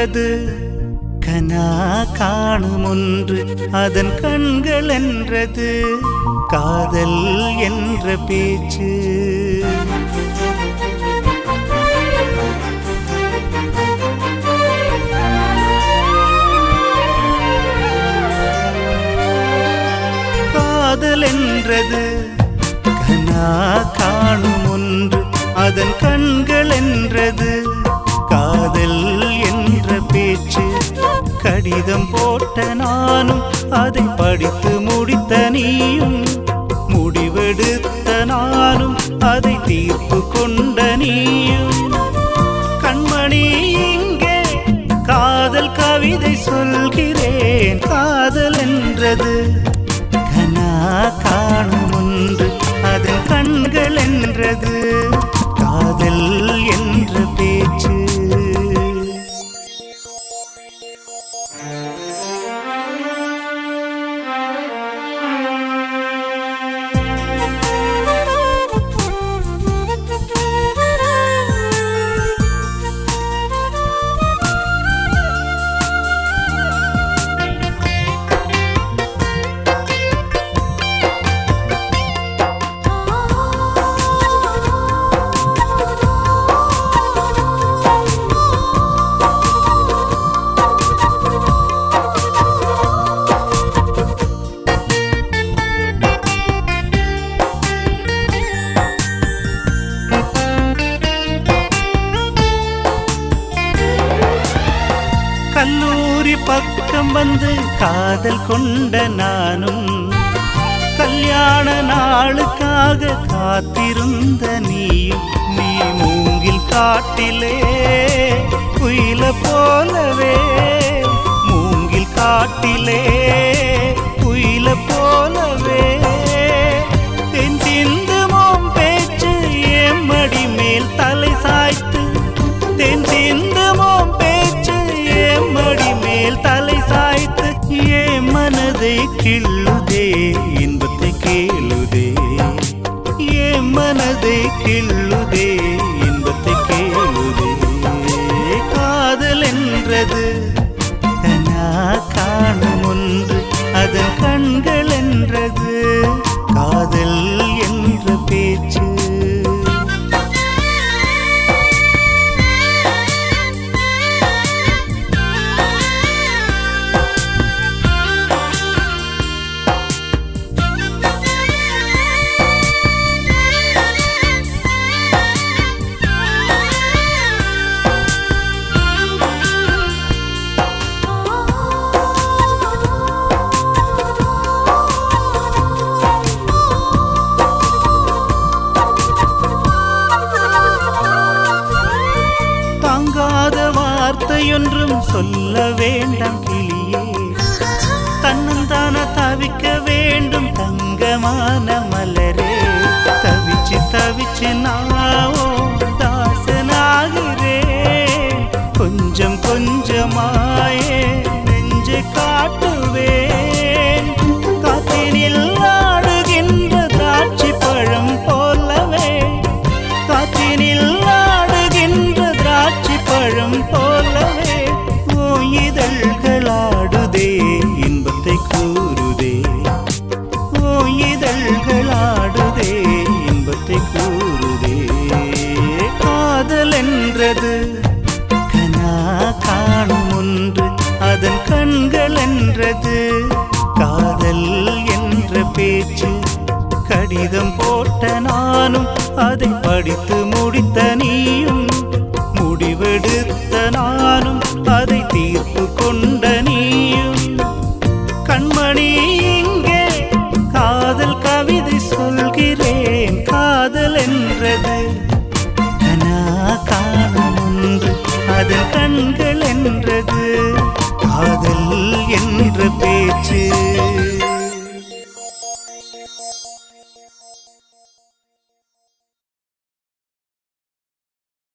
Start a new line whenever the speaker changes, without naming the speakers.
என்றது கனா காணும் ஒன்று அதன் கண்கள் என்றது காதல் என்ற பேச்சு. காதல் என்றது கனா காணும் ஒன்று அதன் கண்கள் என்றது காதல் என்ற பேச்சு. கடிதம் போட்ட நானும் அதை படித்து முடித்த நீயும் முடிவெடுத்த நானும் அதை தீர்ப்பு கொண்ட நீயும். கண்மணி இங்கே காதல் கவிதை சொல்கிறேன். காதல் என்றது கனா காணும் ஒன்று அதன் கண்கள் என்றது காதல் என்ற பேச்சு. கல்லூரி பக்கம் வந்து காதல் கொண்ட நானும் கல்யாண நாளுக்காக காத்திருந்த நீயும். நீ மூங்கில் காட்டிலே குயில போலவே மூங்கில் காட்டிலே குயில போலவே தென் சிந்துமோம் பேச்சு எம்மடி மேல் தலை சாய்த்து தென் சிந்துமோம் பேச்சு எம்மடி மேல் தலை சாய்த்து ஏ மனதை கிள்ளுதே இன்பத்தை கேளுதே ஏ மனதை கிள்ளுதே இன்பத்தை கேளுதே. காதல் என்றது கனா காணும் ஒன்று அதன் கண்கள் என்றது காதல் என்ற பேச்சு. வார்த்தையொன்றும் சொல்ல வேண்டாம் கிளியே தன்னந்தான தவிக்க வேண்டும் தங்கமான மலரே. தவிச்சு தவிச்சு நாவோ தாசனாகிறேன் கொஞ்சம் கொஞ்சமாயே நெஞ்சை காட்டுவேன். காற்றினில் ஆடுகின்ற திராட்சை பழம் போலவே காற்றினில் ஆடுகின்ற திராட்சை பழம் போலவே ஓ இதழ்களாடுதே இன்பத்தை கூறுதே ஓ இதழ்களாடுதே இன்பத்தை கூறுதே. காதல் என்றது கனா காணும் ஒன்று அதன் கண்கள் என்றது காதல் என்ற பேச்சு. கடிதம் போட்ட நானும் அதை படித்து முடித்த நீயும் முடிவெடுத்த நானும் அதை தீர்ப்பு கொண்ட நீயும். கண்மணி இங்கே காதல் கவிதை சொல்கிறேன். காதல் என்றது கனா காணும் ஒன்று அதன் கண்கள் என்றது காதல் என்ற